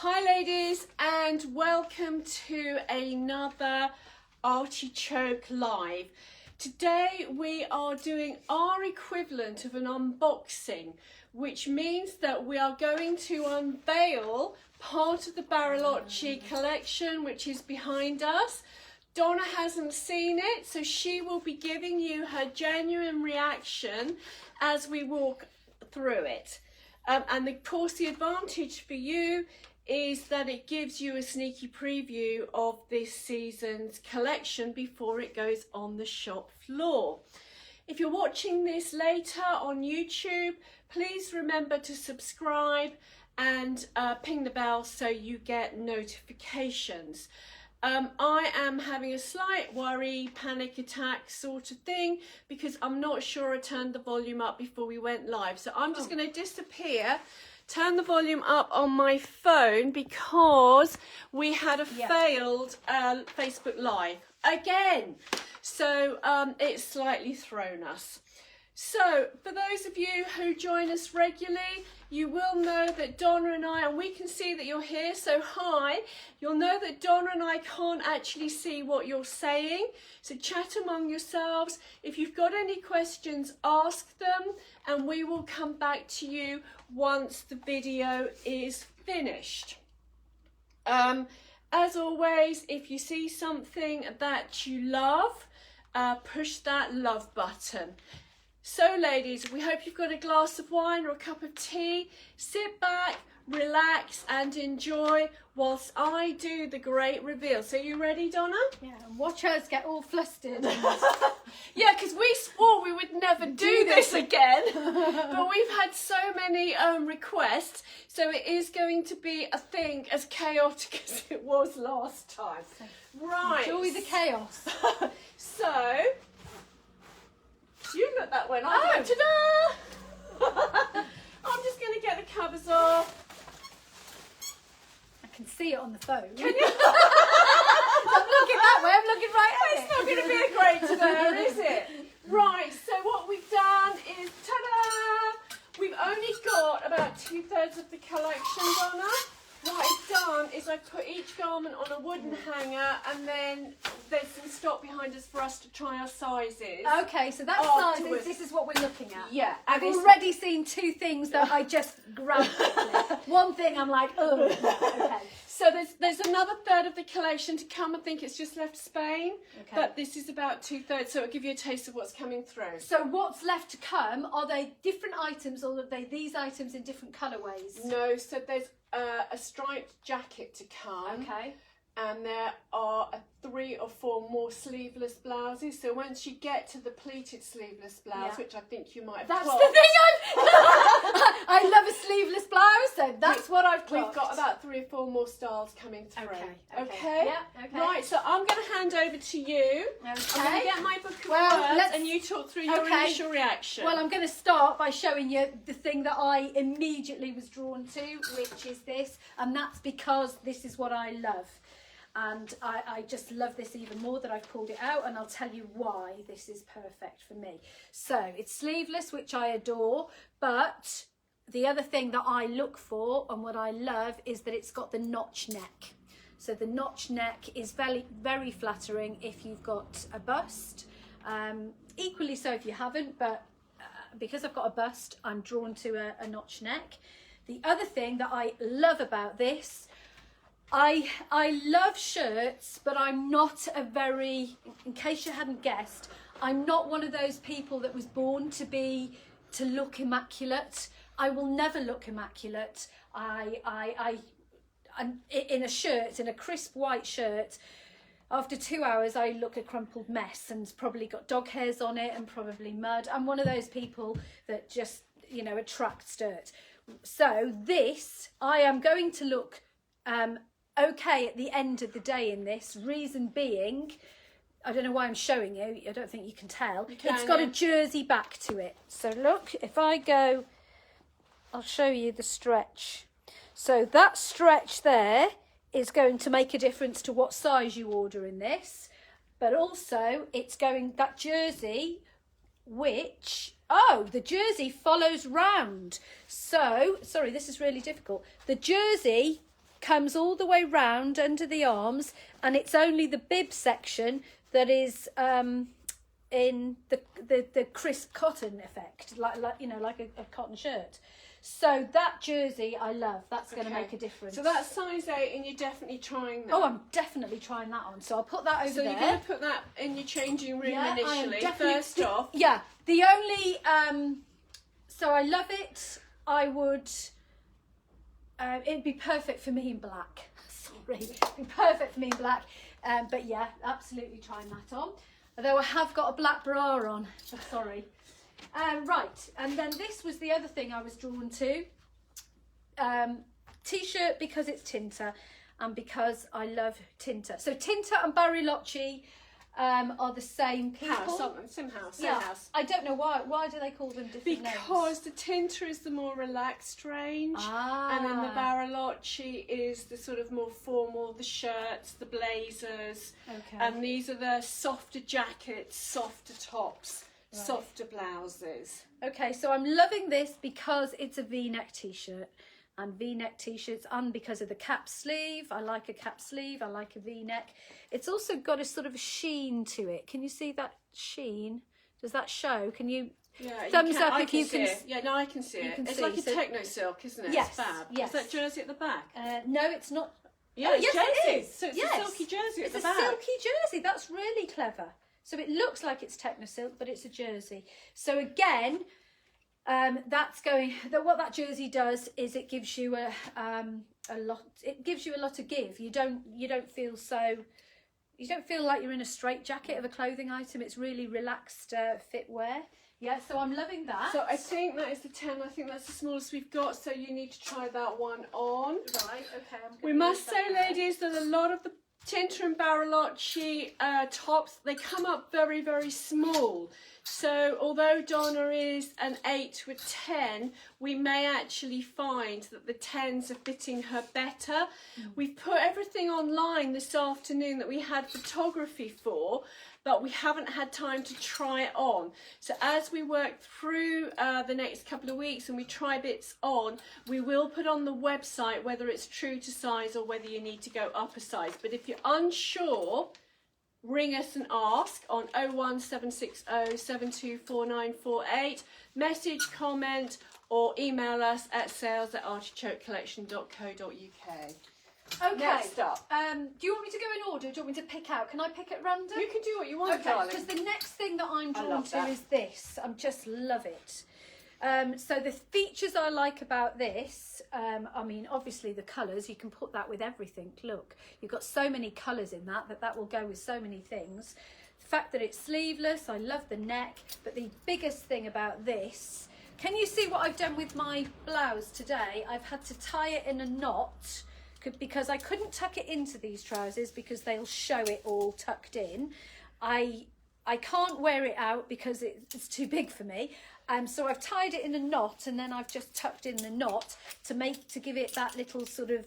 Hi ladies, and welcome to another Artichoke Live. Today we are doing our equivalent of an unboxing, which means that we are going to unveil part of the Baroloci collection, which is behind us. Donna hasn't seen it, so she will be giving you her genuine reaction as we walk through it. And of course the advantage for you is that it gives you a sneaky preview of this season's collection before it goes on the shop floor. If you're watching this later on YouTube, please remember to subscribe and ping the bell so you get notifications. I am having a slight worry, panic attack sort of thing because I'm not sure I turned the volume up before we went live. So I'm just going to disappear, turn the volume up on my phone because we had a failed Facebook Live again. So it's slightly thrown us. So for those of you who join us regularly, you will know that Donna and I, and we can see that you're here, so hi. You'll know that Donna and I can't actually see what you're saying, so chat among yourselves. If you've got any questions, ask them, and we will come back to you once the video is finished. As always, if you see something that you love, push that love button. So ladies, we hope you've got a glass of wine or a cup of tea. Sit back, relax and enjoy whilst I do the great reveal. So you ready, Donna? Yeah, and watch us get all flustered. Yeah, because we swore we would never do this again. But we've had so many requests, so it is going to be, I think, as chaotic as it was last time. Right. Enjoy the chaos. So... you look that way. Ta-da! I'm just going to get the covers off. I can see it on the phone. Can you? I'm looking that way. I'm looking right at it. It's not going to be a great today, is it? Right, so what we've done is, ta-da! We've only got about 2/3 of the collection, Donna. What I've done is I've put each garment on a wooden hanger, and then there's some stock behind us for us to try our sizes. Okay, so that's Afterwards. sizes. This is what we're looking at. Yeah. I've already seen two things that I just grabbed. One thing I'm like, oh, yeah, okay. So there's another 1/3 of the collection to come. I think it's just left Spain, but this is about 2/3, so it'll give you a taste of what's coming through. So what's left to come? Are they different items, or are they these items in different colourways? No, so there's a striped jacket to come. Okay. And there are 3 or 4 more sleeveless blouses. So once you get to the pleated sleeveless blouse, which I think you might have That's clocked. the thing I love a sleeveless blouse, so that's what I've clocked. We've got about 3 or 4 more styles coming through. Okay. Yeah, okay. Right, so I'm going to hand over to you. Okay. I'm going to get my book of words and you talk through your initial reaction. Well, I'm going to start by showing you the thing that I immediately was drawn to, which is this, and that's because this is what I love. And I just love this even more that I've pulled it out, and I'll tell you why this is perfect for me. So it's sleeveless, which I adore, but the other thing that I look for and what I love is that it's got the notch neck. So the notch neck is very, very flattering if you've got a bust. Equally so if you haven't, but because I've got a bust, I'm drawn to a notch neck. The other thing that I love about this, I love shirts, but I'm not a very, in case you hadn't guessed, I'm not one of those people that was born to look immaculate. I will never look immaculate. I'm in a shirt, in a crisp white shirt, after 2 hours I look a crumpled mess and probably got dog hairs on it and probably mud. I'm one of those people that just, you know, attracts dirt. So this, I am going to look okay at the end of the day in this, reason being, I don't know why I'm showing you, I don't think you can tell. It's got a jersey back to it. So look, if I go, I'll show you the stretch. So that stretch there is going to make a difference to what size you order in this, but also it's going, that jersey, which, the jersey follows round. So, sorry, this is really difficult. The jersey comes all the way round under the arms, and it's only the bib section that is in the crisp cotton effect, like you know, like a cotton shirt. So that jersey I love. That's going to make a difference. So that's size 8, and you're definitely trying that. Oh, I'm definitely trying that on. So I'll put that over there. So you're going to put that in your changing room initially, first off. Yeah. The only so I love it. I would. It'd be perfect for me in black. Sorry, it'd be perfect for me in black. But yeah, absolutely trying that on. Although I have got a black bra on. Sorry. Right, and then this was the other thing I was drawn to. T-shirt because it's Tinta, and because I love Tinta. So Tinta and Bariloche are the same people. Same house. I don't know why. Why do they call them different names? Because the Tinta is the more relaxed range, and then the Baroloci is the sort of more formal, the shirts, the blazers, and these are the softer jackets, softer tops. Right. Softer blouses. Okay, so I'm loving this because it's a V-neck t-shirt, and V-neck t-shirts, and because of the cap sleeve. I like a cap sleeve. I like a V-neck. It's also got a sort of a sheen to it. Can you see that sheen? Does that show? Can you? Yeah, thumbs up if you can. Yeah, no, I can see it. It's like a techno silk, isn't it? Yes. It's fab. Yes. Is that jersey at the back? No, it's not. Yeah, yes, it is. So it's a silky jersey at the back. It's a silky jersey. That's really clever. So it looks like it's techno silk, but it's a jersey. So again, that's going. What that jersey does is it gives you a lot. It gives you a lot of give. You don't feel so. You don't feel like you're in a straight jacket of a clothing item. It's really relaxed fit wear. Yeah, so I'm loving that. So I think that is the 10. I think that's the smallest we've got. So you need to try that one on. Right. Okay. We must say, ladies, that a lot of the Tinta and Baroloci tops, they come up very, very small. So although Donna is an 8 to a 10, we may actually find that the 10s are fitting her better. We've put everything online this afternoon that we had photography for, but we haven't had time to try it on. So as we work through the next couple of weeks and we try bits on, we will put on the website whether it's true to size or whether you need to go up a size. But if you're unsure, ring us and ask on 01760 724948, message, comment, or email us at sales@artichokecollection.co.uk. Okay. Next up. Do you want me to go in order? Do you want me to pick out? Can I pick at random? You can do what you want, okay, darling. because the next thing that I'm drawn to is this. I just love it. So the features I like about this, I mean, obviously the colours, you can put that with everything. Look, you've got so many colours in that will go with so many things. The fact that it's sleeveless, I love the neck, but the biggest thing about this, can you see what I've done with my blouse today? I've had to tie it in a knot because I couldn't tuck it into these trousers because they'll show it all tucked in. I can't wear it out because it's too big for me. So I've tied it in a knot, and then I've just tucked in the knot to give it that little sort of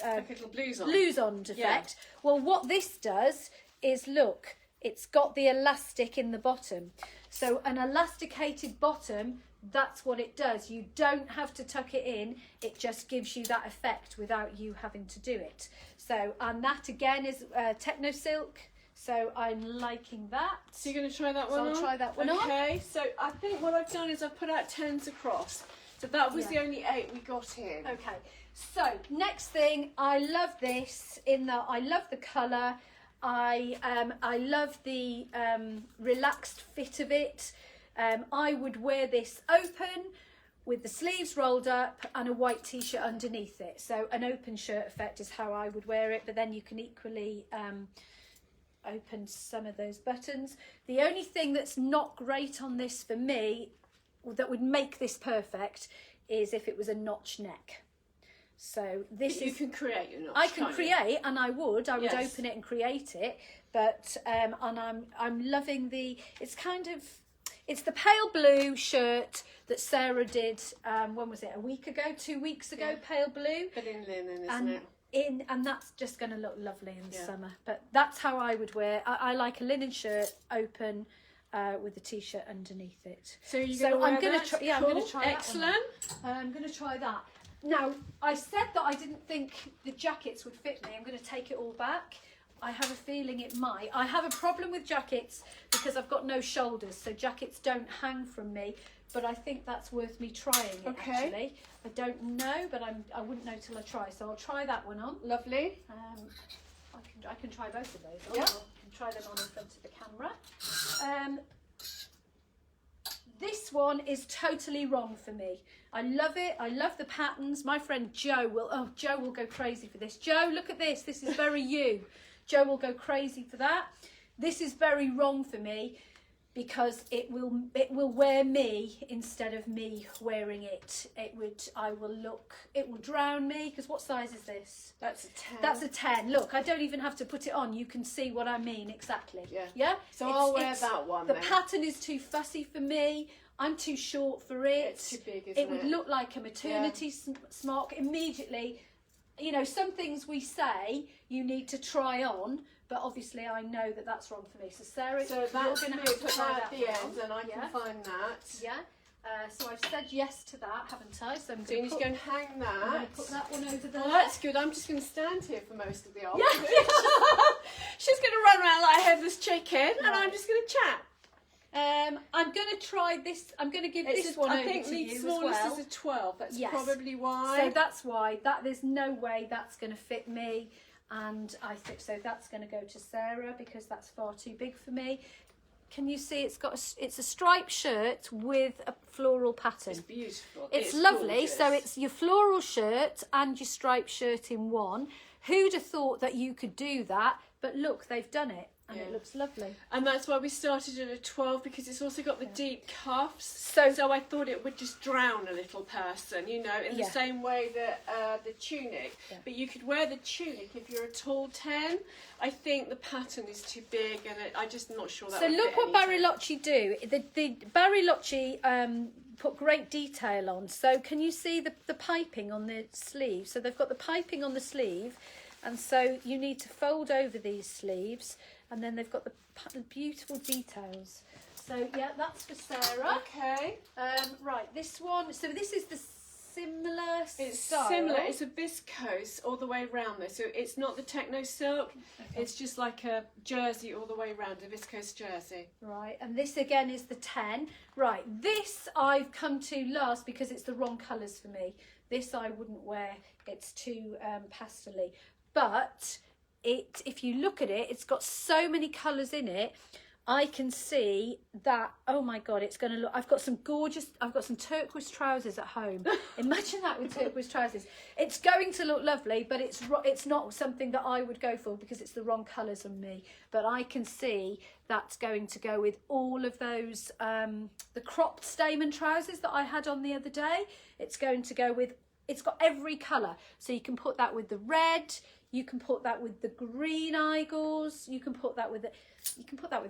like a little blouson effect. Yeah. Well, what this does is, look, it's got the elastic in the bottom. So an elasticated bottom, that's what it does. You don't have to tuck it in. It just gives you that effect without you having to do it. So, and that again is techno silk. So I'm liking that. So you're going to try that one on? I'll try that one on. Okay, so I think what I've done is I've put out 10s across. So that was the only 8 we got in. Okay, so next thing, I love this in that I love the colour. I love the relaxed fit of it. I would wear this open with the sleeves rolled up and a white t-shirt underneath it. So an open shirt effect is how I would wear it, but then you can equally open some of those buttons. The only thing that's not great on this for me, that would make this perfect, is if it was a notch neck. So this you can create your notch. I can create, and I would Yes. open it and create it, but and I'm loving it's the pale blue shirt that Sarah did, when was it, a week ago, 2 weeks ago, pale blue. But in linen, isn't it? And that's just going to look lovely in the summer. But that's how I would wear. I like a linen shirt open with a t-shirt underneath it. So you're going to wear that? I'm going to try. Yeah, cool. I'm going to try Excellent. that one. I'm going to try that. Now, I said that I didn't think the jackets would fit me. I'm going to take it all back. I have a feeling it might. I have a problem with jackets because I've got no shoulders, so jackets don't hang from me. But I think that's worth me trying it, actually. I don't know, but I wouldn't know till I try. So I'll try that one on. Lovely. I can try both of those on. Yeah. I can try them on in front of the camera. This one is totally wrong for me. I love it. I love the patterns. My friend Joe will go crazy for this. Joe, look at this. This is very you. Joe will go crazy for that. This is very wrong for me because it will wear me instead of me wearing it. It will drown me, because what size is this? That's a 10. That's a 10. Look, I don't even have to put it on. You can see what I mean exactly. Yeah. Yeah? So I'll wear that one The then. pattern is too fussy for me. I'm too short for it. It's too big, isn't it? It would look like a maternity smock immediately. You know, some things we say you need to try on, but obviously I know that that's wrong for me. So Sarah, So you're that's going to me. have to Put try that at that the one end, on. and I can find that. Yeah. So I've said yes to that, haven't I? So I'm So you going need to go and hang I'm going that. to put that one over there. Well, that's good. I'm just going to stand here for most of the afternoon. Yeah. She's going to run around like a headless chicken, and I'm Right. just going to chat. I'm going to try this. I'm going to give this one I over think to the you as smallest well. is a 12. That's Yes. probably why. So that's why there's no way that's going to fit me, and I think so that's going to go to Sarah because that's far too big for me. Can you see it's a striped shirt with a floral pattern? It's beautiful. It's lovely. gorgeous. So it's your floral shirt and your striped shirt in one. Who'd have thought that you could do that? But look, they've done it, and it looks lovely. And that's why we started at a 12, because it's also got the deep cuffs. So I thought it would just drown a little person, you know, in the same way that the tunic. Yeah. But you could wear the tunic if you're a tall 10. I think the pattern is too big, and I'm just not sure that So would look fit what any Bariloche do. The Bariloche put great detail on. So can you see the piping on the sleeve? So they've got the piping on the sleeve, and so you need to fold over these sleeves, and then they've got the beautiful details. So yeah, that's for Sarah. Okay. Right, this one. So this is the similar It's style. similar. It's a viscose all the way around there. So it's not the techno silk. Okay. It's just like a jersey all the way around, a viscose jersey. Right, and this again is the 10. Right, this I've come to last because it's the wrong colours for me. This I wouldn't wear. It's too pastel-y. But if you look at it, it's got so many colours in it. I can see that, oh my God, it's going to look, I've got some turquoise trousers at home. Imagine that with turquoise trousers. It's going to look lovely, but it's not something that I would go for because it's the wrong colours on me. But I can see that's going to go with all of those, the cropped stamen trousers that I had on the other day. It's going to go with, it's got every colour. So you can put that with the red, you can put that with the green igors, you can put that with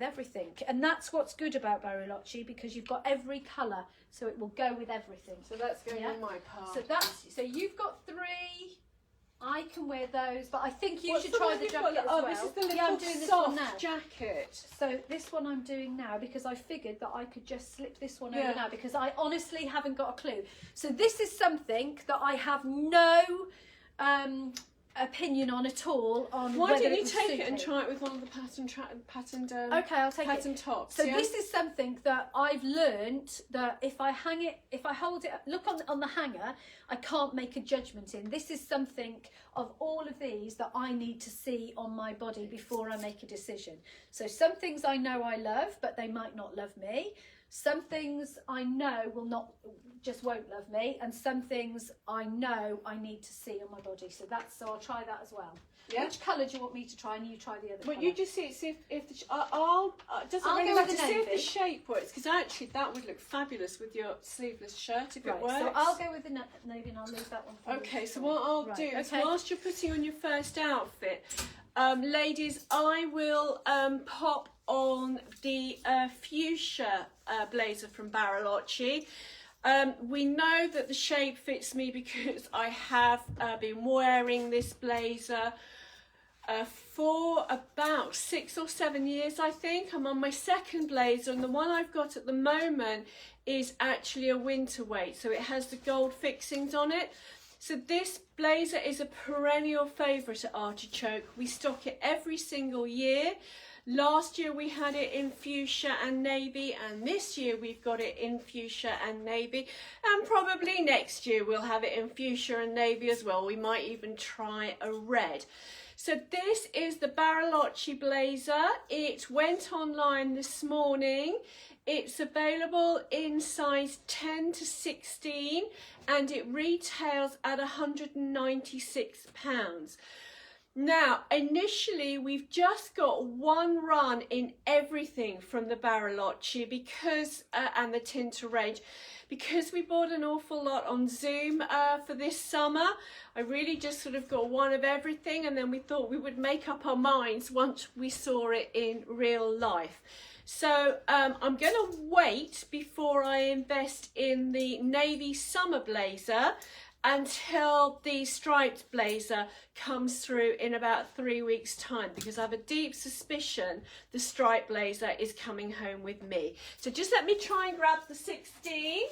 everything. And that's what's good about Bariloche, because you've got every colour, so it will go with everything. So that's going on my part. So you've got 3. I can wear those, but I think you What's should the try one the you've jacket got? as Oh, well. this is the little yeah, I'm doing this soft one now. jacket. So this one I'm doing now because I figured that I could just slip this one Yeah. over now, because I honestly haven't got a clue. So this is something that I have no opinion on at all. On Why whether don't you would take suit it and me. try it with one of the patterned Okay, I'll take pattern it. tops. So yeah? this is something that I've learnt that if I hang it, if I hold it, look on the hanger, I can't make a judgment in. This is something of all of these that I need to see on my body before I make a decision. So some things I know I love, but they might not love me. Some things I know won't love me, and some things I know I need to see on my body. So I'll try that as well. Yeah. Which colour do you want me to try, and you try the other Well, colour? you just see it, see if the doesn't I'll really go with matter. the See if the navy. shape works, because actually that would look fabulous with your sleeveless shirt if it Right, works. so I'll go with the navy, and I'll leave that one for you. Okay, so what I'll Right, do is, okay. whilst you're putting on your first outfit, ladies, I will pop on the Fuchsia blazer from Baroloci. We know that the shape fits me because I have been wearing this blazer for about 6 or 7 years, I think. I'm on my second blazer, and the one I've got at the moment is actually a winter weight, so it has the gold fixings on it. So this blazer is a perennial favourite at Artichoke. We stock it every single year. Last year we had it in fuchsia and navy, and this year we've got it in fuchsia and navy, and probably next year we'll have it in fuchsia and navy as well. We might even try a red. So this is the Baroloce Blazer. It went online this morning. It's available in size 10 to 16 and it retails at £196. Now, initially, we've just got one run in everything from the Baroloce because, and the Tinter range, because we bought an awful lot on Zoom for this summer. I really just sort of got one of everything, and then we thought we would make up our minds once we saw it in real life. So I'm going to wait before I invest in the navy summer blazer until the striped blazer comes through in about 3 weeks time, because I have a deep suspicion the striped blazer is coming home with me. So just let me try and grab the 16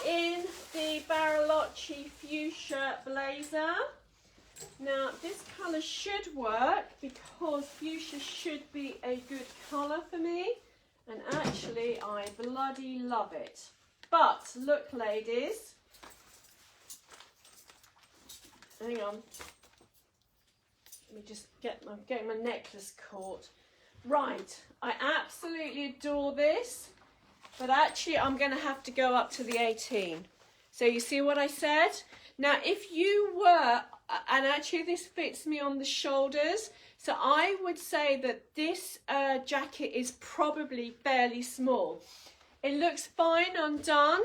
in the Baroloce fuchsia blazer. Now this colour should work because fuchsia should be a good colour for me, and actually I bloody love it. But look ladies, hang on, let me just I'm getting my necklace caught. Right, I absolutely adore this, but actually I'm going to have to go up to the 18. So you see what I said? Now if you were, and actually this fits me on the shoulders, so I would say that this jacket is probably fairly small. It looks fine undone,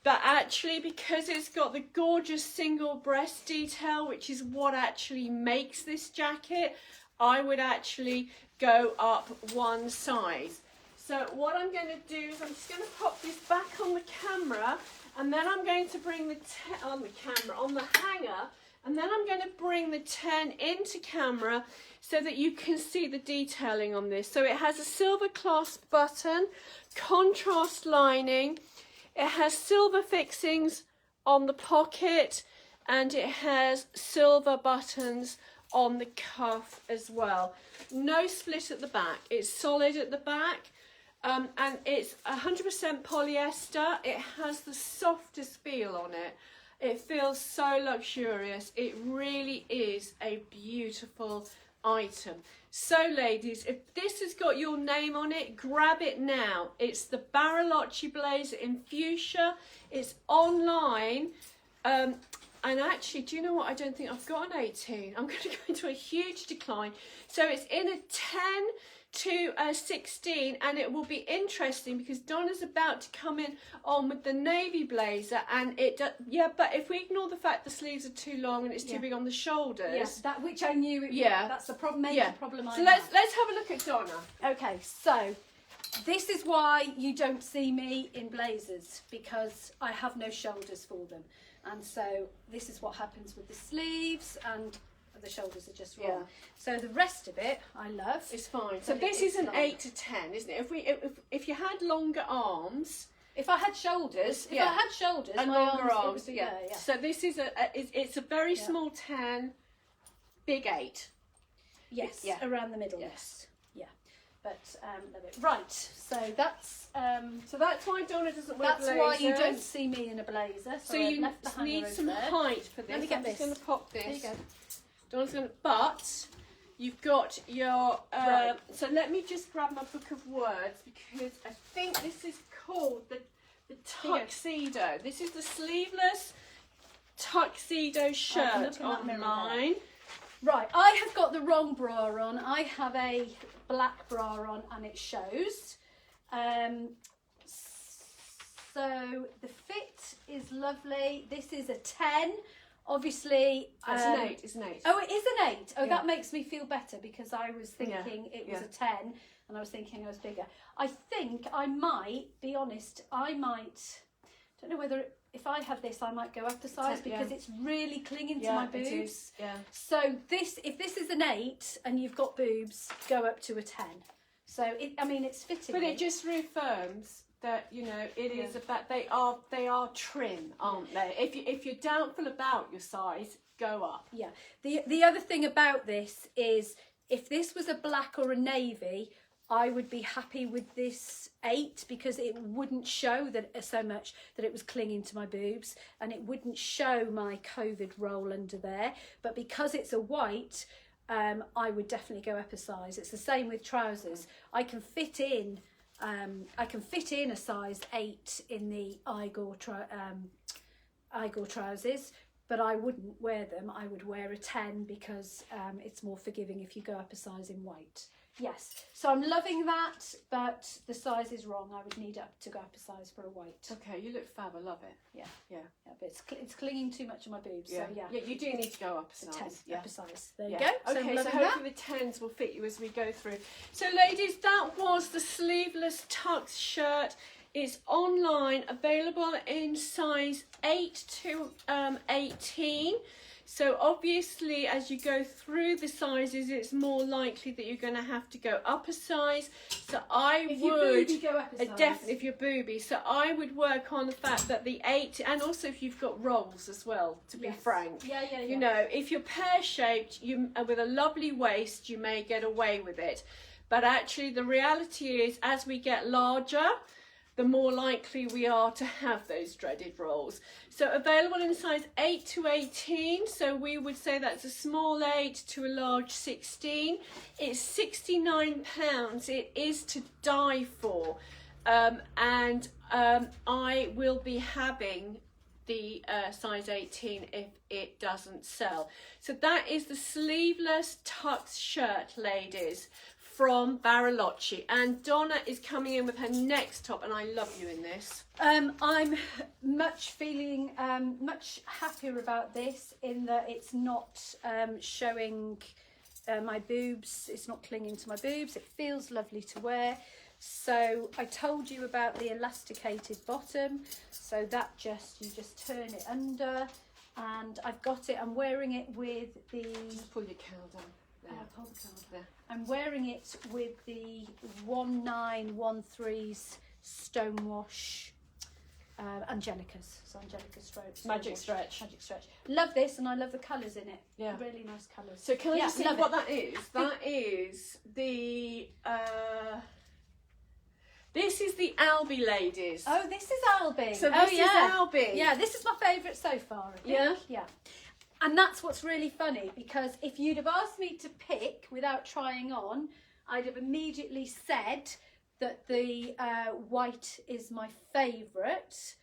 but actually because it's got the gorgeous single breast detail, which is what actually makes this jacket, I would actually go up one size. So what I'm going to do is I'm just going to pop this back on the camera, and then I'm going to bring the on the hanger, and then I'm going to bring the 10 into camera so that you can see the detailing on this. So it has a silver clasp button, contrast lining, it has silver fixings on the pocket, and it has silver buttons on the cuff as well. No split at the back, it's solid at the back. And it's 100% polyester. It has the softest feel on it. It feels so luxurious. It really is a beautiful item. So ladies, if this has got your name on it, grab it now. It's the Baroloce Blazer in fuchsia. It's online. And actually, do you know what? I don't think I've got an 18. I'm going to go into a huge decline. So it's in a 10 to 16, and it will be interesting because Donna's about to come in on with the navy blazer, and it yeah, but if we ignore the fact the sleeves are too long and it's too big on the shoulders, yes, that which I knew that's the problem, major problem I so let's have a look at Donna. Okay, so this is why you don't see me in blazers, because I have no shoulders for them, and so this is what happens with the sleeves, and the shoulders are just wrong. So the rest of it I love. It's fine. So this is an 8 to 10, isn't it? If you had longer arms, if I had shoulders, and longer arms, So this is it's a very small 10, big 8. Yes, around the middle. Yes. Yeah. But love it. Right. So that's why Donna doesn't wear blazers. That's why you don't see me in a blazer. So you need some height for this. Let me get I'm this. just going to pop this. There you go. Donna's going to, but you've got your, right. So let me just grab my book of words, because I think this is called the tuxedo. This is the sleeveless tuxedo shirt online. Right, I have got the wrong bra on. I have a black bra on and it shows. So the fit is lovely. This is a 10. Obviously, it's an 8. It's an 8. Oh, it is an 8. Oh, that makes me feel better, because I was thinking it was a 10, and I was thinking I was bigger. I think I might be honest. Don't know whether if I have this, I might go up the size because it's really clinging to my boobs. It is. Yeah. So if this is an 8 and you've got boobs, go up to a 10. So it's fitting. But it just reaffirms that, you know, it is about, they are trim, aren't they? If you're doubtful about your size, go up. Yeah. The other thing about this is, if this was a black or a navy, I would be happy with this 8, because it wouldn't show that so much that it was clinging to my boobs, and it wouldn't show my COVID roll under there. But because it's a white, I would definitely go up a size. It's the same with trousers. I can fit in a size 8 in the Igor trousers, but I wouldn't wear them. I would wear a 10 because it's more forgiving if you go up a size in white. Yes, so I'm loving that, but the size is wrong. I would need to go up a size for a white. Okay, you look fab. I love it. Yeah, yeah, but it's clinging too much on my boobs. Yeah. So yeah, yeah, you do need to go up a size. 10, yeah. up a size. There you yeah. go. Okay, so hopefully the 10s will fit you as we go through. So ladies, that was the sleeveless tux shirt. It's online, available in size 8 to 18. So obviously, as you go through the sizes, it's more likely that you're going to have to go up a size. So if your boobie, go up a size. Definitely if you're booby. So I would work on the fact that the 8, and also if you've got rolls as well, to be frank. Yeah. You know, if you're pear-shaped, with a lovely waist, you may get away with it. But actually, the reality is, as we get larger, the more likely we are to have those dreaded rolls. So available in size 8 to 18. So we would say that's a small 8 to a large 16. It's £69. It is to die for. And I will be having the size 18 if it doesn't sell. So that is the sleeveless tux shirt, ladies, from Bariloche, and Donna is coming in with her next top, and I love you in this. I'm feeling much happier about this, in that it's not showing my boobs. It's not clinging to my boobs. It feels lovely to wear. So I told you about the elasticated bottom, so that you just turn it under, and I've got it. I'm wearing it with the, just pull your cowl down. There. I'm wearing it with the 1913's Stonewash Angelicas. So Angelica Strokes. Magic Stretch. Love this, and I love the colours in it. Yeah. Really nice colours. So can I just see what that is? That is the... this is the Albi, ladies. Oh, this is Albi. So this is Albi. Yeah, this is my favourite so far, I think. Yeah. And that's what's really funny, because if you'd have asked me to pick without trying on, I'd have immediately said that the white is my favourite,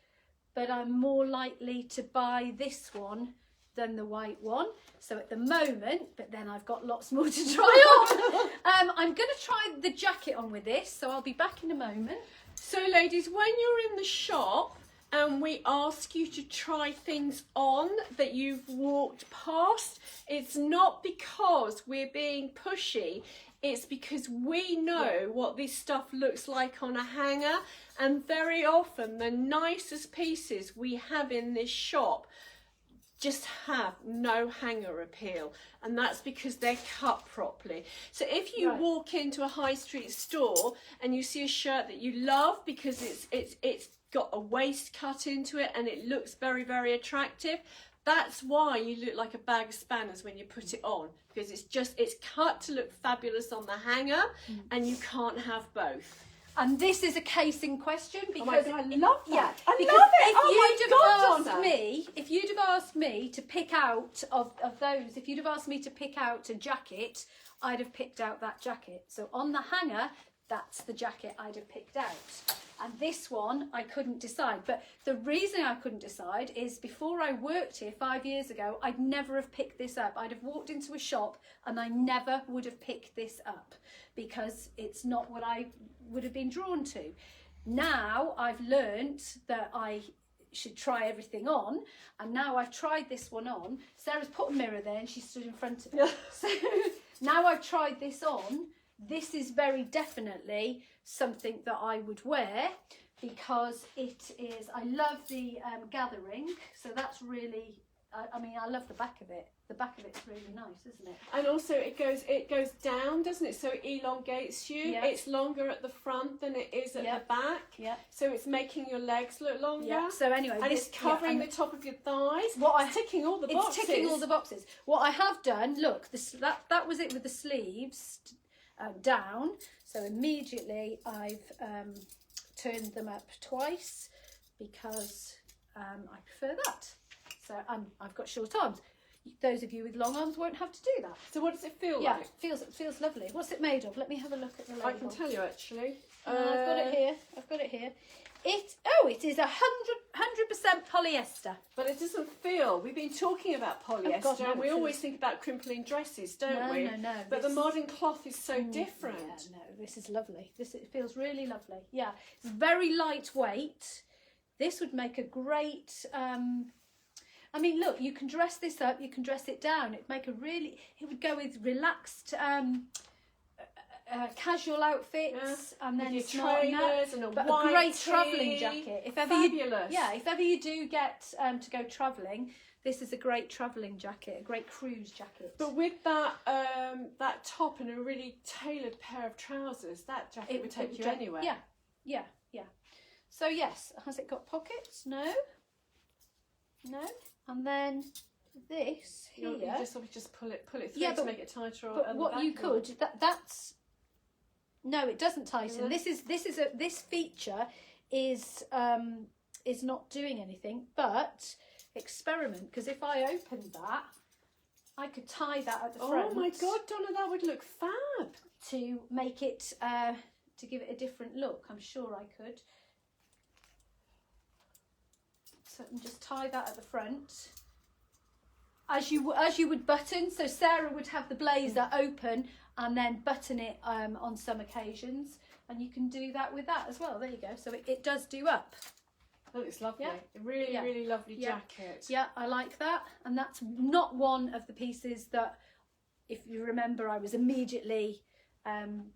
but I'm more likely to buy this one than the white one. So at the moment, but then I've got lots more to try on. I'm going to try the jacket on with this, so I'll be back in a moment. So ladies, when you're in the shop, and we ask you to try things on that you've walked past, it's not because we're being pushy, it's because we know what this stuff looks like on a hanger, and very often the nicest pieces we have in this shop just have no hanger appeal, and that's because they're cut properly. So if you walk into a high street store and you see a shirt that you love because it's got a waist cut into it and it looks very, very attractive, that's why you look like a bag of spanners when you put it on, because it's cut to look fabulous on the hanger, and you can't have both. And this is a case in question, because I love that. Yeah, I because love it. if you'd have asked me to pick out of those, if you'd have asked me to pick out a jacket, I'd have picked out that jacket. So on the hanger, that's the jacket I'd have picked out. And this one, I couldn't decide. But the reason I couldn't decide is, before I worked here 5 years ago, I'd never have picked this up. I'd have walked into a shop and I never would have picked this up, because it's not what I would have been drawn to. Now I've learnt that I should try everything on, and now I've tried this one on. Sarah's put a mirror there and she stood in front of it. So now I've tried this on. This is very definitely something that I would wear, because it is, I love the gathering, so that's really, I mean, I love the back of it. the back of it's really nice, isn't it? And also it goes down, doesn't it? So it elongates you. Yeah. It's longer at the front than it is at the back. Yeah. So it's making your legs look longer. Yeah. So anyway, and it's covering the top of your thighs. It's ticking all the boxes. It's ticking all the boxes. What I have done, look, that was it with the sleeves down. So immediately I've turned them up twice because I prefer that. So I've got short arms. Those of you with long arms won't have to do that. So what does it feel yeah, like? it feels lovely. What's it made of? Let me have a look at the label. I can tell you actually. I've got it here. It is 100% polyester. But it doesn't feel. We've been talking about polyester, God, no, and we always think about crimpling dresses, don't we? No. But the modern cloth is so different. Yeah, no, this is lovely. It feels really lovely. Yeah, it's very lightweight. This would make a great. I mean, look, you can dress this up, you can dress it down. It would go with relaxed, casual outfits, and then your smart trainers and a great travelling jacket. If ever Fabulous. if ever you do get to go travelling, this is a great travelling jacket, a great cruise jacket. But with that that top and a really tailored pair of trousers, that jacket would take you anywhere. Yeah. So yes, has it got pockets? No. And then this here. You just pull it through to make it tighter. But what you could that's no, it doesn't tighten. This feature is not doing anything, but experiment, because if I opened that, I could tie that at the front. Oh my God, Donna, that would look fab. To make it to give it a different look. I'm sure I could. So just tie that at the front, as you would button. So Sarah would have the blazer open and then button it on some occasions, and you can do that with that as well. There you go. So it does do up. Oh, it's lovely. Yeah. Really lovely jacket. Yeah, I like that. And that's not one of the pieces that, if you remember, I was immediately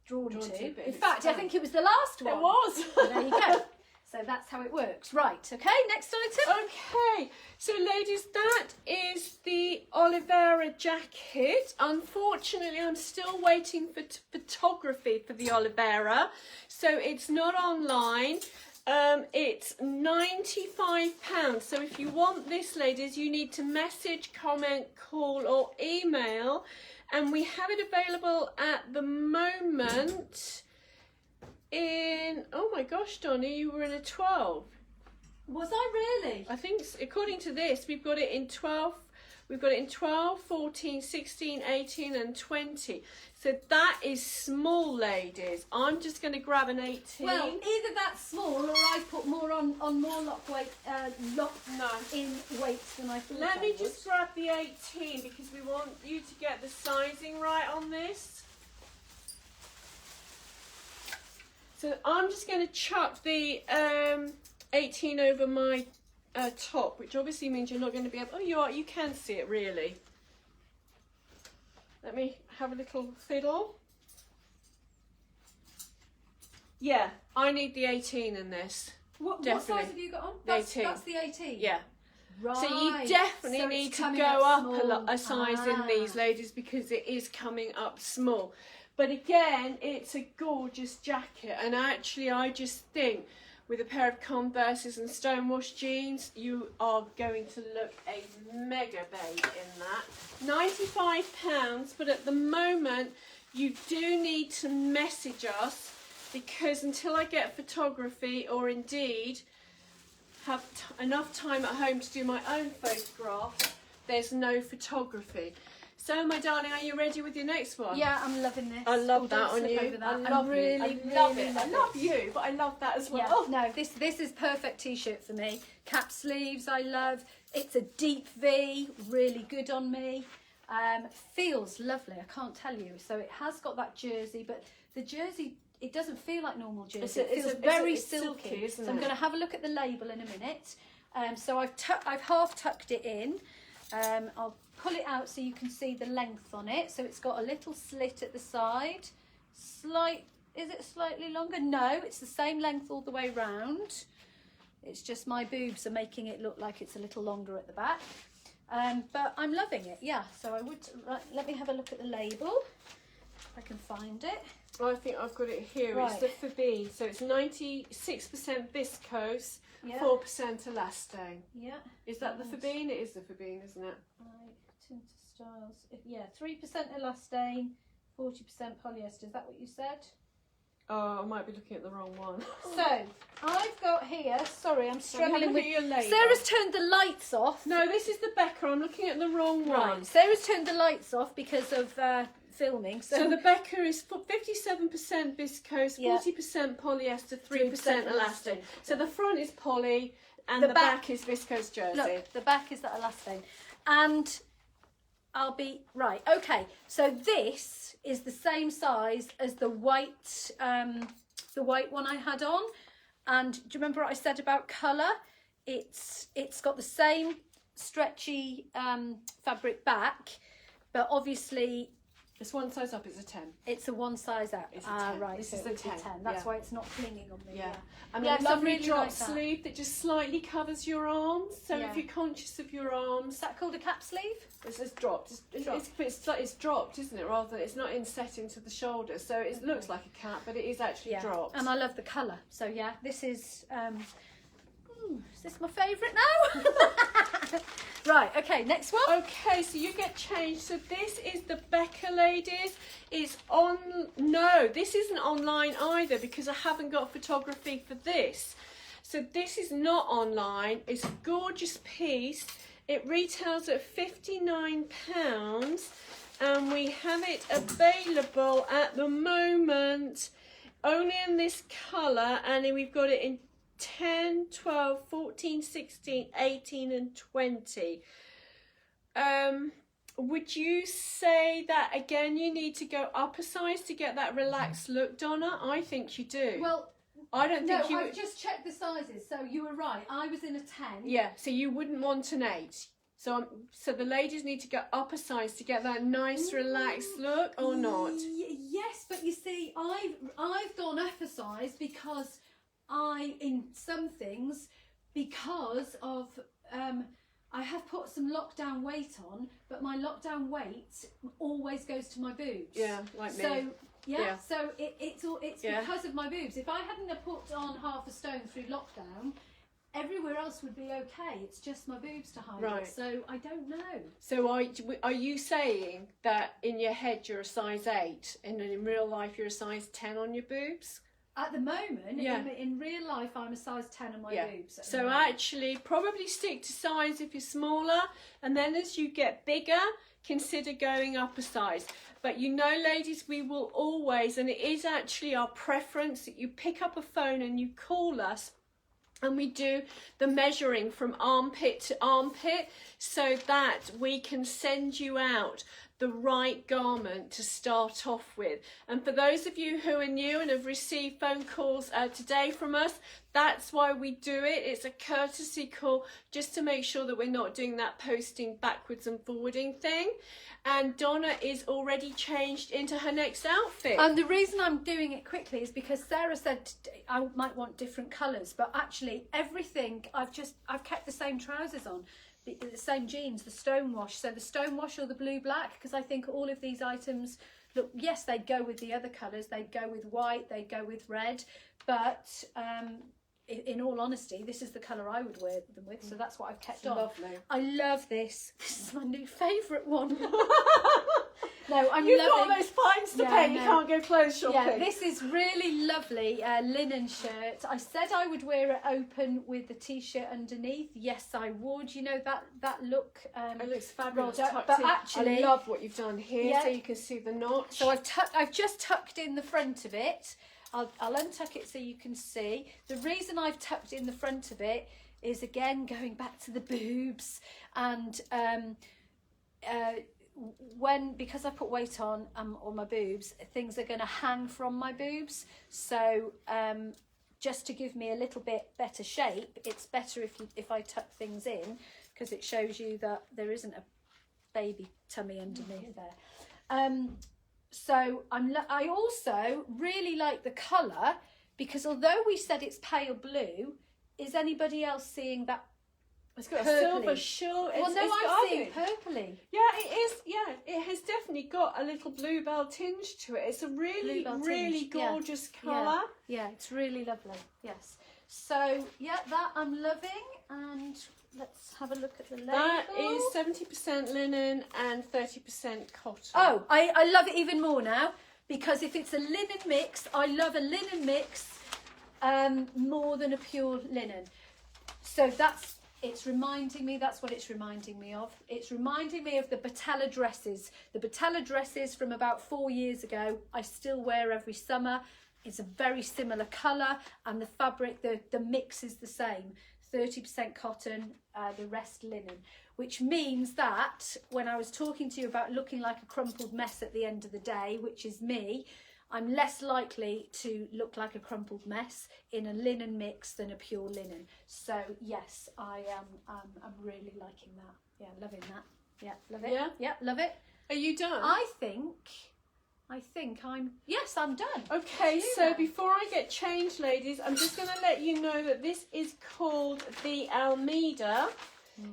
drawn to. In fact, I think it was the last one. It was. So there you go. So that's how it works. Right, okay, next item. Okay, so ladies, that is the Oliveira jacket. Unfortunately, I'm still waiting for photography for the Oliveira, so it's not online. It's £95. So if you want this, ladies, you need to message, comment, call or email, and we have it available at the moment in, oh my gosh, Donna, you were in a 12. Was I really? I think, according to this, we've got it in 12. We've got it in 12, 14, 16, 18 and 20. So that is small, ladies. I'm just going to grab an 18. Well, either that's small or I put more on more lock in weights than I thought. Let me just grab the 18 because we want you to get the sizing right on this. So I'm just going to chuck the 18 over my top, which obviously means you're not going to be able. Oh, you can see it really. Let me have a little fiddle. Yeah, I need the 18 in this. What size have you got on? That's the 18. Yeah. Right. So you definitely need to go up a size in these, ladies, because it is coming up small. But again, it's a gorgeous jacket, and actually I just think with a pair of Converses and Stonewashed jeans, you are going to look a mega babe in that. £95, but at the moment you do need to message us, because until I get photography or indeed have enough time at home to do my own photographs, there's no photography. So, my darling, are you ready with your next one? Yeah, I'm loving this. I love that on you. I really love it. I love you, but I love that as well. Yeah, no, this is perfect t-shirt for me. Cap sleeves, I love. It's a deep V, really good on me. Feels lovely, I can't tell you. So it has got that jersey, but the jersey, it doesn't feel like normal jersey. It feels very silky. So I'm going to have a look at the label in a minute. So I've half tucked it in. I'll pull it out so you can see the length on it. So it's got a little slit at the side. Is it slightly longer? No, it's the same length all the way round. It's just my boobs are making it look like it's a little longer at the back. But I'm loving it, yeah. So I would, right, let me have a look at the label, if I can find it. I think I've got it here. Right. It's the Fabine. So it's 96% viscose, Yeah. 4% elastane. Yeah. Is that the Fabine? It is the Fabine, isn't it? Right, Tinter Styles. Yeah, 3% elastane, 40% polyester. Is that what you said? Oh, I might be looking at the wrong one. So I've got here. Sorry, I'm struggling with. Your label. Sarah's turned the lights off. No, this is the Becker. I'm looking at the wrong one. Right. Sarah's turned the lights off because of filming. So the Becker is 57% viscose, Yeah. 40% polyester, 3% elastane. elastane. So the front is poly and The the back- back is viscose jersey. Look, the back is that elastane, and I'll be right. Okay, so this is the same size as the white one I had on. And do you remember what I said about colour? It's got the same stretchy fabric back, but obviously It's one size up, it's a 10. it's a one size up. It's a 10. Right. This so is it the would be 10, That's yeah. why it's not clinging on me. Yeah. And Yeah, then I a lovely really drop like that. sleeve that just slightly covers your arms. So Yeah. if you're conscious of your arms, Is that called a cap sleeve? it's just dropped. It's dropped, isn't it? Rather than it's not insetting to the shoulder. So it looks like a cap, but it is actually dropped. And I love the colour. So yeah, this is is this my favourite now? Right, okay, next one. Okay, so you get changed. So this is the Becker, ladies. It's on. No, this isn't online either because I haven't got photography for this. So this is not online. It's a gorgeous piece. It retails at £59 and we have it available at the moment only in this colour, and then we've got it in 10, 12, 14, 16, 18 and 20. Would you say that again you need to go up a size to get that relaxed look, Donna? I think you do. Well, I don't think you. I've just checked the sizes, so you were right. I was in a 10. Yeah, so you wouldn't want an 8. So the ladies need to go up a size to get that nice relaxed look, or not? Yes, but you see, I've gone up a size because in some things, because of I have put some lockdown weight on, but my lockdown weight always goes to my boobs. Yeah, like me. So Yeah. so it's because of my boobs. If I hadn't have put on half a stone through lockdown, everywhere else would be okay. It's just my boobs to hide. Right. So I don't know. So are you saying that in your head you're a size 8 and then in real life you're a size 10 on your boobs? At the moment, Yeah. in real life, I'm a size 10 on my boobs. at the So moment. actually probably stick to size if you're smaller, and then as you get bigger, consider going up a size. But you know, ladies, we will always, and it is actually our preference, that you pick up a phone and you call us and we do the measuring from armpit to armpit so that we can send you out the right garment to start off with. And for those of you who are new and have received phone calls today from us, that's why we do it. It's a courtesy call just to make sure that we're not doing that posting backwards and forwarding thing. And Donna is already changed into her next outfit. And the reason I'm doing it quickly is because Sarah said I might want different colours, but actually everything I've kept the same trousers on, the same jeans, the stonewash. So the stonewash or the blue black, because I think all of these items look, yes, they go with the other colours, they go with white, they go with red, but in all honesty, this is the colour I would wear them with, so that's what I've kept on. Lovely. I love this. This is my new favourite one. No, I'm You've loving. got those fines to Yeah, pay, you no. can't go clothes shopping. Yeah, this is really lovely linen shirt. I said I would wear it open with the t-shirt underneath. Yes, I would. You know that look. It looks fabulous. rolled up, tucked but in. actually- I love what you've done here, Yeah. so you can see the notch. So I've just tucked in the front of it. I'll untuck it so you can see. The reason I've tucked in the front of it is, again, going back to the boobs, and because I put weight on my boobs, things are going to hang from my boobs. So just to give me a little bit better shape, it's better if I tuck things in, because it shows you that there isn't a baby tummy underneath there. So I also really like the colour, because although we said it's pale blue, is anybody else seeing that It's got a Purpley. silver shawl. Well, no, I see purpley. Yeah, it is. Yeah, it has definitely got a little bluebell tinge to it. It's a really, really gorgeous colour. Yeah, it's really lovely. Yes. So, yeah, that I'm loving. And let's have a look at the label. That is 70% linen and 30% cotton. Oh, I love it even more now, because if it's a linen mix, I love a linen mix more than a pure linen. So it's reminding me, that's what it's reminding me of. It's reminding me of the Batella dresses. The Batella dresses from about 4 years ago, I still wear every summer. It's a very similar colour, and the fabric, the mix is the same. 30% cotton, the rest linen. Which means that when I was talking to you about looking like a crumpled mess at the end of the day, which is me, I'm less likely to look like a crumpled mess in a linen mix than a pure linen. So yes, I'm really liking that. Yeah, loving that. Yeah, love it. Yeah, love it. Are you done? I think I'm done. Okay, so before I get changed, ladies, I'm just going to let you know that this is called the Almeida.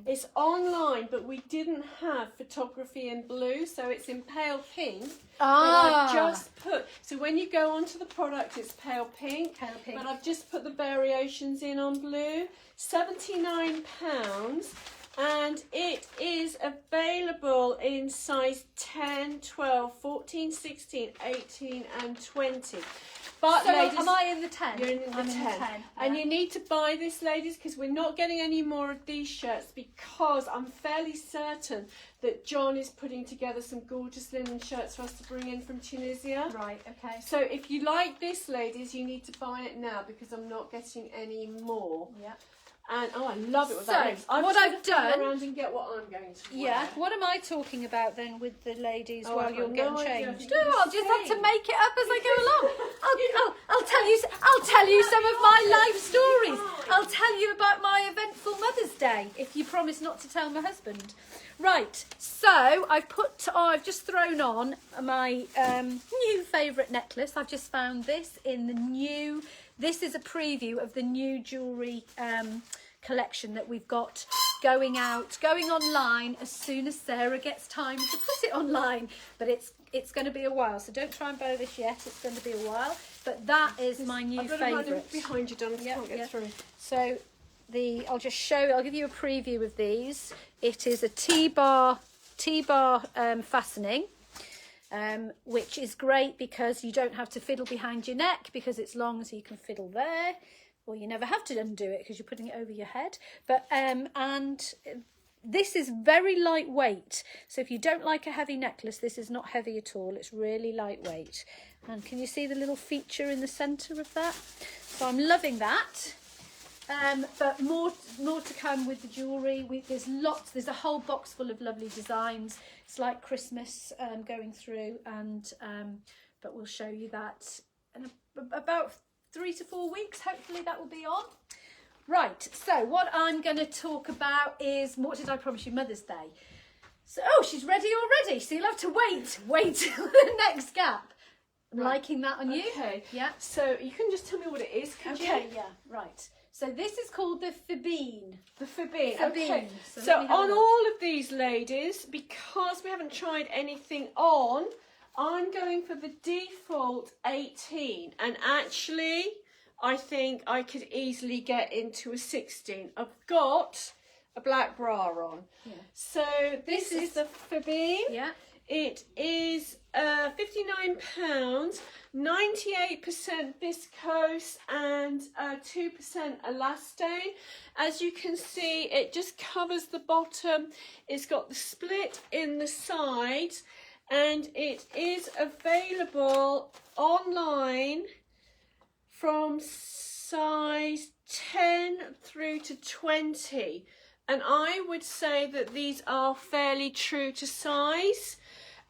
It's online, but we didn't have photography in blue, so it's in pale pink. I've just put, so when you go onto the product, it's pale pink. But I've just put the variations in on blue. £79, and it is available in size 10, 12, 14, 16, 18 and 20. But so ladies, am I in the 10? You're in the 10. And you need to buy this, ladies, because we're not getting any more of these shirts, because I'm fairly certain that John is putting together some gorgeous linen shirts for us to bring in from Tunisia. Right, okay. So if you like this, ladies, you need to buy it now, because I'm not getting any more. Yeah. And I love it with that. What I've done around and get what I'm going to wear. Yeah. What am I talking about then with the ladies while you're getting changed? No, I'll just have to make it up as I go along. I'll tell you some of my life stories. I'll tell you about my eventful Mother's Day if you promise not to tell my husband. Right. So I've just thrown on my new favourite necklace. I've just found this in the new. This is a preview of the new jewellery collection that we've got going online as soon as Sarah gets time to put it online. But it's going to be a while, so don't try and buy this yet. It's going to be a while. But that is my new favourite. Behind you, Donna, can't get through. So I'll just show you. I'll give you a preview of these. It is a T-bar fastening. Which is great because you don't have to fiddle behind your neck because it's long, so you can fiddle there, or you never have to undo it because you're putting it over your head. But and this is very lightweight, so if you don't like a heavy necklace, this is not heavy at all. It's really lightweight. And can you see the little feature in the centre of that? So I'm loving that. But more to come with the jewellery. There's a whole box full of lovely designs. It's like Christmas going through, and but we'll show you that in about 3 to 4 weeks. Hopefully that will be on. Right, so what I'm going to talk about is, what did I promise you? Mother's Day. So, she's ready already, so you'll have to wait till the next gap. I'm liking that on you. Okay. Yeah. So you can just tell me what it is, could you? Okay, yeah, right. So this is called the Fabine. The Fabine. Okay. Okay. So on all of these, ladies, because we haven't tried anything on, I'm going for the default 18. And actually, I think I could easily get into a 16. I've got a black bra on. Yeah. So this is the Fabine. Yeah. It is £59, 98% viscose and 2% elastane. As you can see, it just covers the bottom. It's got the split in the side, and it is available online from size 10 through to 20. And I would say that these are fairly true to size.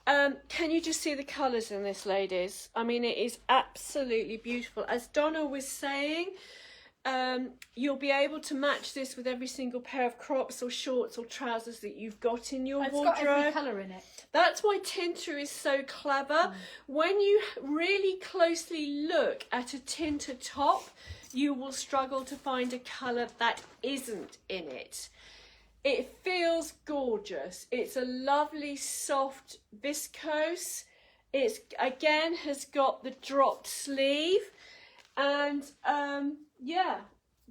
Can you just see the colours in this, ladies? I mean, it is absolutely beautiful. As Donna was saying, you'll be able to match this with every single pair of crops or shorts or trousers that you've got in your wardrobe. It's got every colour in it. That's why Tinter is so clever. When you really closely look at a Tinter top, you will struggle to find a colour that isn't in it. It feels gorgeous. It's a lovely soft viscose. It's again has got the dropped sleeve, and yeah,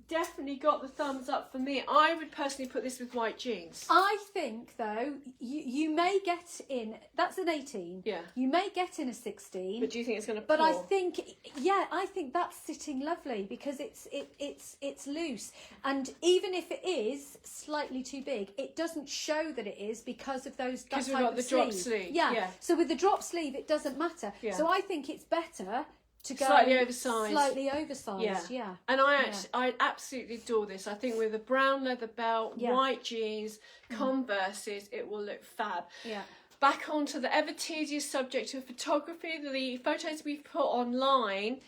definitely got the thumbs up for me. I would personally put this with white jeans. I think though you may get in, that's an 18. Yeah. You may get in a 16. But do you think it's going to But pull? I think, yeah, I think that's sitting lovely because it's loose, and even if it is slightly too big, it doesn't show that it is because of those. Because we've got the drop sleeve. Yeah. So with the drop sleeve, it doesn't matter. Yeah. So I think it's better to go slightly oversized. Slightly oversized. Yeah. And I absolutely adore this. I think with a brown leather belt, white jeans, Converses, it will look fab. Yeah. Back onto the ever tedious subject of photography, the photos we've put online,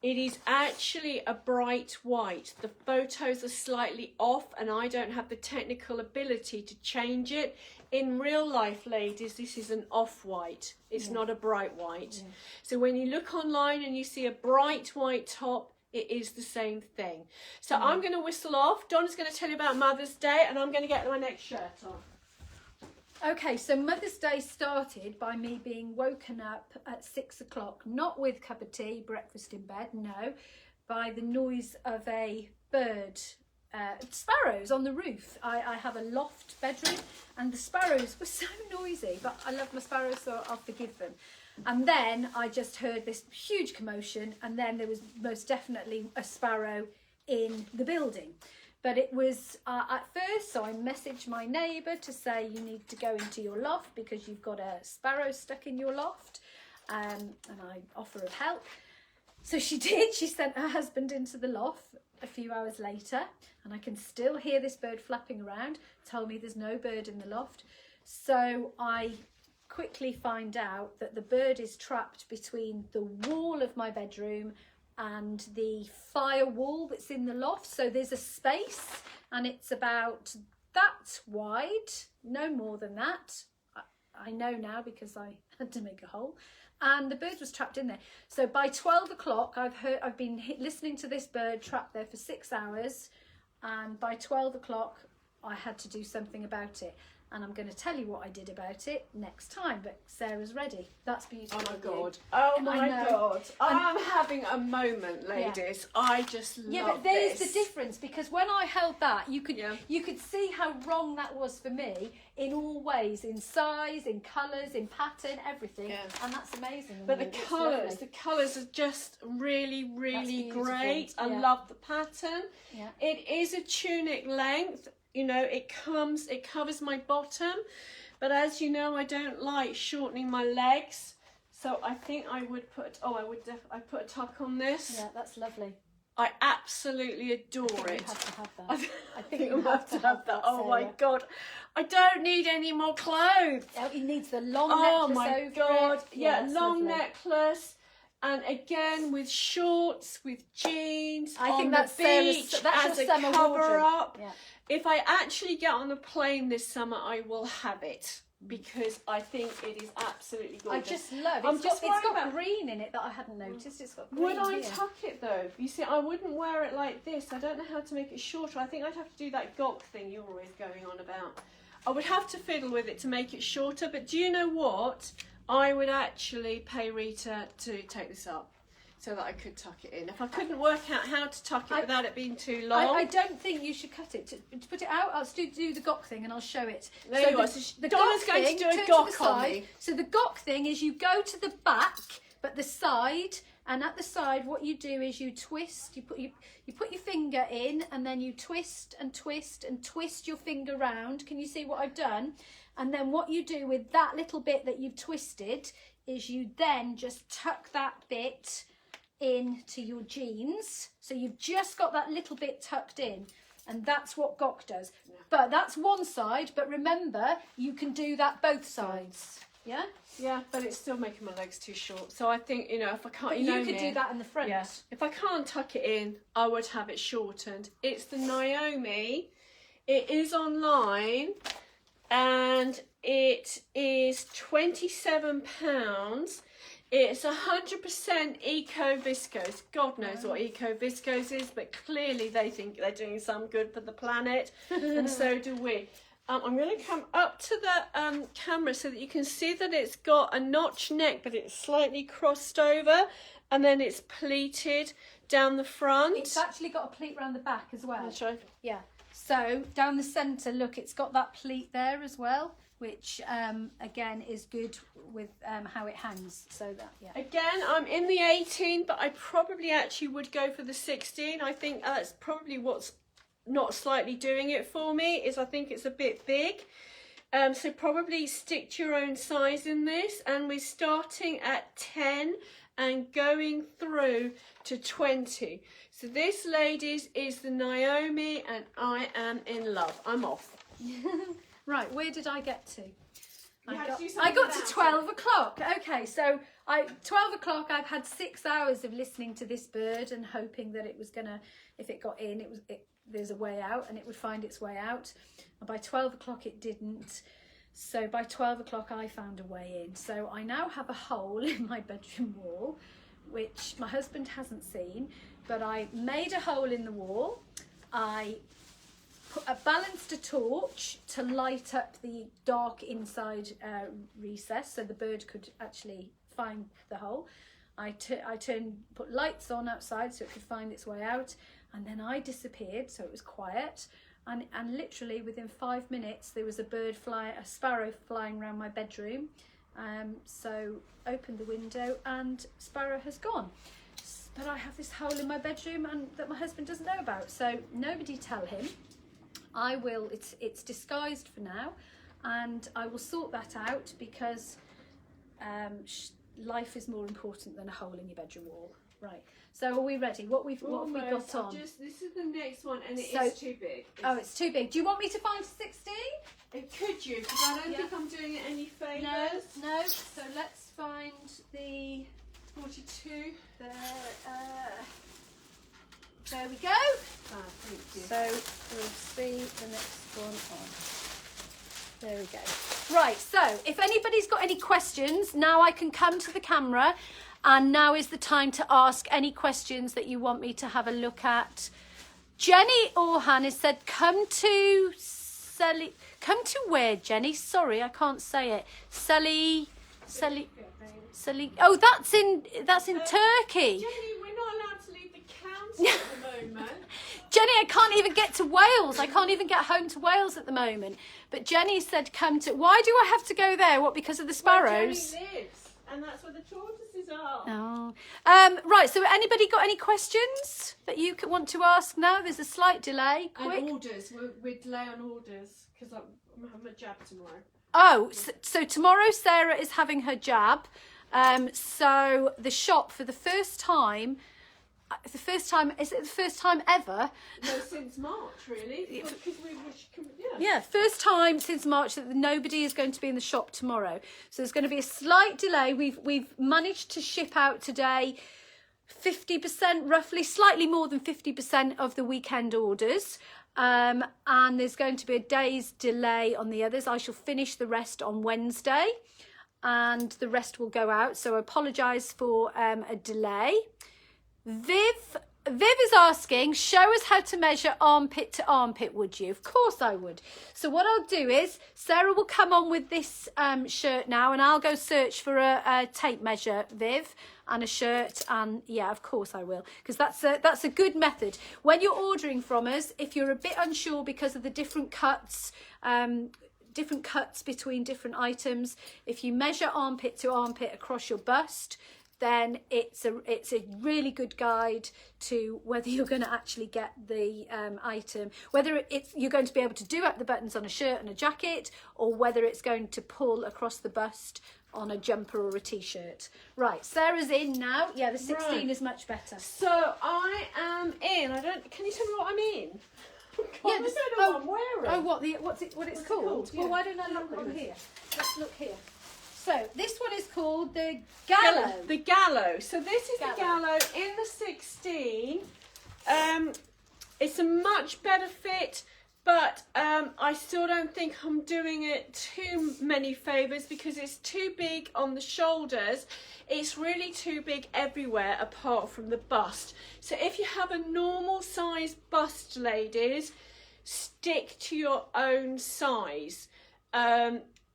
it is actually a bright white. The photos are slightly off and I don't have the technical ability to change it. In real life, ladies, this is an off-white. It's not a bright white. Yeah. So when you look online and you see a bright white top, it is the same thing. So I'm going to whistle off. Donna's going to tell you about Mother's Day and I'm going to get my next shirt on. Okay, so Mother's Day started by me being woken up at 6 o'clock, not with cup of tea, breakfast in bed, no, by the noise of a bird, sparrows on the roof. I have a loft bedroom and the sparrows were so noisy, but I love my sparrows, so I'll forgive them. And then I just heard this huge commotion, and then there was most definitely a sparrow in the building. But it was at first, so I messaged my neighbour to say you need to go into your loft because you've got a sparrow stuck in your loft, and I offer of help. So she did. She sent her husband into the loft a few hours later, and I can still hear this bird flapping around. Told me there's no bird in the loft. So I quickly find out that the bird is trapped between the wall of my bedroom and the firewall that's in the loft. So there's a space and it's about that wide, no more than that. I know now because I had to make a hole, and the bird was trapped in there. So by 12 o'clock I've been listening to this bird trapped there for 6 hours, and by 12 o'clock I had to do something about it. And I'm going to tell you what I did about it next time, but Sarah's ready. That's beautiful. Oh my God. Oh my God. I'm having a moment, ladies. Yeah. I just love but there's the difference, because when I held that, you could see how wrong that was for me in all ways, in size, in colours, in pattern, everything. Yeah. And that's amazing. But the colours are just really, really great. I love the pattern. Yeah. It is a tunic length. You know, it covers my bottom, but as you know, I don't like shortening my legs, so I think I would put, I put a tuck on this. Yeah, that's lovely. I absolutely adore it. You have to have that. I think you have to have that. Oh my God, I don't need any more clothes. Oh, he needs the long necklace over it. Oh my God, yeah, long necklace. And again, with shorts, with jeans, I think that's the beach, as a summer cover up. Yeah. If I actually get on a plane this summer, I will have it because I think it is absolutely gorgeous. I just love it. It's got green in it that I hadn't noticed. It's got green. Would I tuck it though? You see, I wouldn't wear it like this. I don't know how to make it shorter. I think I'd have to do that gok thing you're always going on about. I would have to fiddle with it to make it shorter. But do you know what? I would actually pay Rita to take this up so that I could tuck it in. If I couldn't work out how to tuck it without it being too long. I don't think you should cut it. To put it out, I'll do the gok thing and I'll show it. There you are. So Donna's going to do a gok on me. So the gok thing is you go to the back, but the side, and at the side what you do is you twist, you put your finger in, and then you twist and twist and twist your finger round. Can you see what I've done? And then what you do with that little bit that you've twisted is you then just tuck that bit into your jeans. So you've just got that little bit tucked in, and that's what gok does. Yeah. But that's one side, but remember, you can do that both sides. Yeah? Yeah, but it's still making my legs too short. So I think, you know, if I can't... But you could do that in the front. Yeah. If I can't tuck it in, I would have it shortened. It's the Naomi. It is online. And it is £27. It's 100% eco viscose. God knows what eco viscose is, but clearly they think they're doing some good for the planet, and so do we. I'm going to come up to the camera so that you can see that it's got a notch neck, but it's slightly crossed over, and then it's pleated down the front. It's actually got a pleat around the back as well. That's right. Yeah. So down the centre, look, it's got that pleat there as well, which again is good with how it hangs. So that, yeah. Again, I'm in the 18, but I probably actually would go for the 16. I think that's probably what's not slightly doing it for me, is I think it's a bit big. So probably stick to your own size in this, and we're starting at 10 and going through to 20. So this, ladies, is the Naomi, and I am in love. I'm off. Right, where did I get to? I I got to 12 o'clock. Okay, so 12 o'clock, I've had 6 hours of listening to this bird and hoping that it was gonna, if it got in, there's a way out and it would find its way out. And by 12 o'clock it didn't. So by 12 o'clock I found a way in. So I now have a hole in my bedroom wall, which my husband hasn't seen, but I made a hole in the wall. I balanced a torch to light up the dark inside recess so the bird could actually find the hole. I put lights on outside so it could find its way out, and then I disappeared, so it was quiet, and literally within 5 minutes there was a sparrow flying around my bedroom. So opened the window and sparrow has gone. But I have this hole in my bedroom and that my husband doesn't know about, so nobody tell him. I will, it's disguised for now, and I will sort that out because life is more important than a hole in your bedroom wall. Right, so are we ready? What have we got on? This is the next one, and it is too big. It's too big. Do you want me to find 16? Could you? Because I don't think I'm doing it any favours. No, so let's find the 42. There we go. Thank you. So we'll see the next one on. There we go. Right, so if anybody's got any questions, now I can come to the camera, and now is the time to ask any questions that you want me to have a look at. Jenny Orhan has said, come to where, Jenny? Sorry, I can't say it. Sally. Oh, that's in Turkey. Jenny, we're not allowed to leave the county at the moment. Jenny, I can't even get to Wales. I can't even get home to Wales at the moment. But Jenny said, come to... Why do I have to go there? What, because of the sparrows? Where Jenny lives, and that's where the tortoises are. Oh. Right, so anybody got any questions that you want to ask now? There's a slight delay. Quick. And orders. We're delay on orders because I'm having a jab tomorrow. Oh, so tomorrow Sarah is having her jab. So the shop for the first time, is it the first time ever? No, since March, really. Because first time since March that nobody is going to be in the shop tomorrow. So there's going to be a slight delay. We've managed to ship out today 50%, roughly, slightly more than 50% of the weekend orders. And there's going to be a day's delay on the others. I shall finish the rest on Wednesday, and the rest will go out. So I apologise for a delay. Viv is asking, show us how to measure armpit to armpit, would you? Of course I would. So what I'll do is, Sarah will come on with this shirt now, and I'll go search for a tape measure, Viv, and a shirt, and yeah, of course I will, because that's a good method. When you're ordering from us, if you're a bit unsure because of the different cuts between different items, if you measure armpit to armpit across your bust, then it's a really good guide to whether you're going to actually get the item, whether you're going to be able to do up the buttons on a shirt and a jacket, or whether it's going to pull across the bust on a jumper or a t-shirt. Right, Sarah's in now. Yeah, the 16 is much better. So I am in. Can you tell me what I'm in? I don't know what I'm wearing. Oh, what it's called? Yeah. Well, why don't I look on here? Let's look here. So this one is called the Gallo. The Gallo. So this is the Gallo in the 16. It's a much better fit, but I still don't think I'm doing it too many favours because it's too big on the shoulders. It's really too big everywhere apart from the bust. So if you have a normal size bust, ladies, stick to your own size.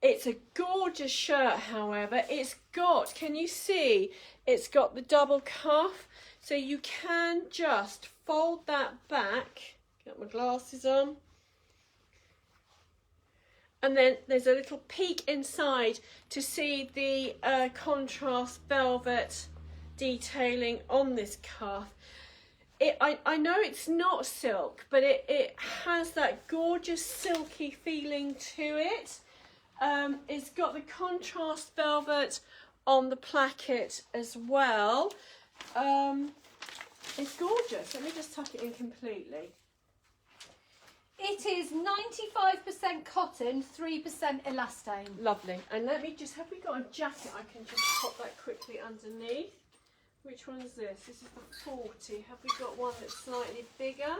It's a gorgeous shirt, however. It's got, can you see, it's got the double cuff, so you can just fold that back. Get my glasses on. And then there's a little peek inside to see the contrast velvet detailing on this cuff. I know it's not silk, but it has that gorgeous silky feeling to it. It's got the contrast velvet on the placket as well. It's gorgeous. Let me just tuck it in completely. It is 95% cotton, 3% elastane. Lovely. And let me just, have we got a jacket I can just pop that quickly underneath? Which one is this? This is the 40. Have we got one that's slightly bigger?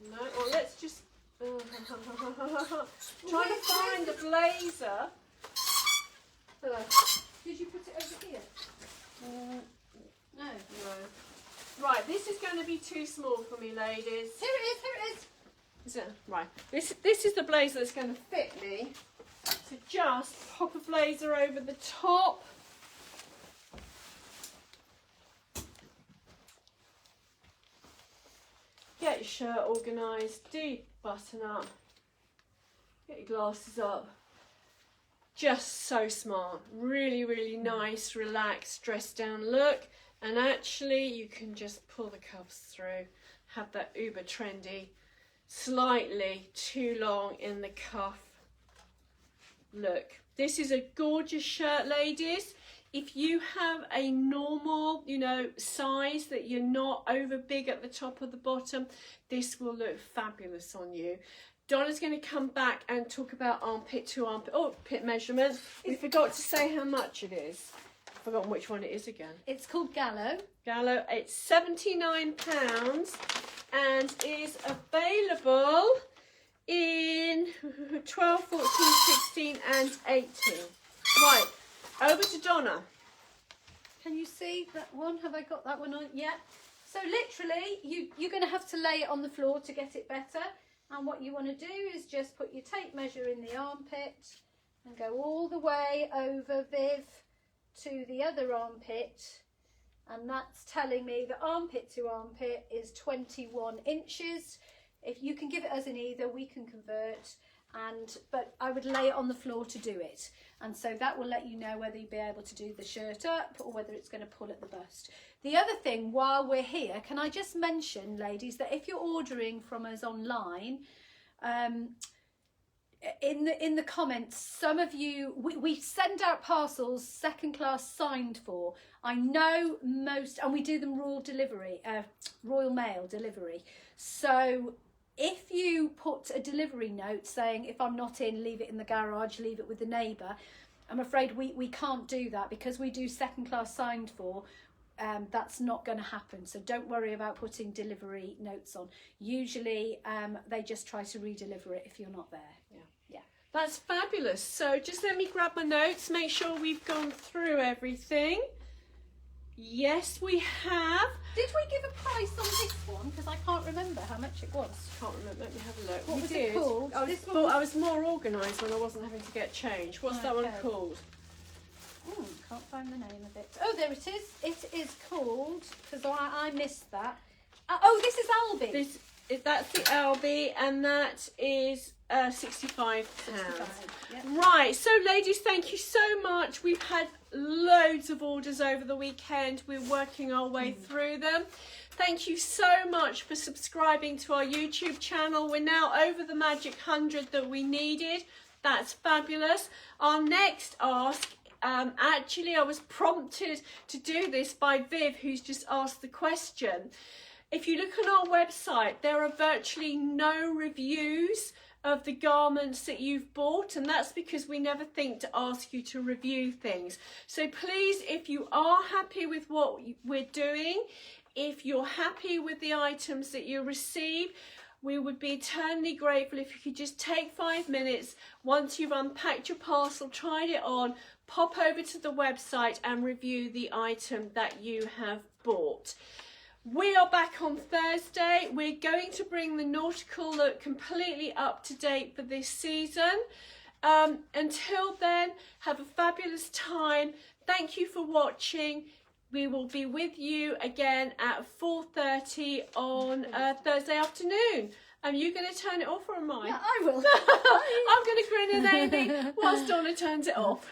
No. Well, let's just trying to find the blazer. Hello. Did you put it over here? No. No. Right, this is going to be too small for me, ladies. Here it is. Is it? Right. This is the blazer that's going to fit me. So just pop a blazer over the top. Get your shirt organised. Do button up. Get your glasses up. Just so smart. Really, really nice, relaxed, dressed down look. And actually, you can just pull the cuffs through. Have that uber trendy, slightly too long in the cuff look. This is a gorgeous shirt, ladies. If you have a normal, you know, size that you're not over big at the top or the bottom, this will look fabulous on you. Donna's going to come back and talk about armpit to armpit measurements. We forgot to say how much it is. I've forgotten which one it is again. It's called Gallo. Gallo. It's £79 and is available in 12, 14, 16 and 18. Right, over to Donna. Can you see that one? Have I got that one on? Yeah. So literally, you're going to have to lay it on the floor to get it better. And what you want to do is just put your tape measure in the armpit and go all the way over, Viv, to the other armpit. And that's telling me the armpit to armpit is 21 inches. If you can give it us in either, we can convert. But I would lay it on the floor to do it. And so that will let you know whether you'll be able to do the shirt up or whether it's going to pull at the bust. The other thing, while we're here, can I just mention, ladies, that if you're ordering from us online, in the comments, some of you, we send out parcels second class signed for. I know most, and we do them Royal Mail delivery. So if you put a delivery note saying, if I'm not in, leave it in the garage, leave it with the neighbour, I'm afraid we can't do that because we do second class signed for. That's not going to happen, so don't worry about putting delivery notes on. Usually they just try to re-deliver it if you're not there. Yeah. That's fabulous. So just let me grab my notes, make sure we've gone through everything. Yes, we have. Did we give a price on this one? Because I can't remember how much it was. Can't remember. Let me have a look. What was it called? I was more organised when I wasn't having to get change. What's that one called? Can't find the name of it. Oh, there it is. It is called, because I missed that. Oh, this is Albi. That's the Albi, and that is £65. Yep. Right, so ladies, thank you so much. We've had loads of orders over the weekend. We're working our way through them. Thank you so much for subscribing to our YouTube channel. We're now over the magic 100 that we needed. That's fabulous. Our next ask, actually I was prompted to do this by Viv, who's just asked the question. If you look on our website, there are virtually no reviews of the garments that you've bought, and that's because we never think to ask you to review things. So please, if you are happy with what we're doing, if you're happy with the items that you receive, we would be eternally grateful if you could just take 5 minutes once you've unpacked your parcel, tried it on, pop over to the website and review the item that you have bought. We are back on Thursday. We're going to bring the nautical look completely up to date for this season. Until then, have a fabulous time. Thank you for watching. We will be with you again at 4:30 on Thursday afternoon. Are you going to turn it off or am I? Yeah, I will. I'm going to grin and Amy whilst Donna turns it off.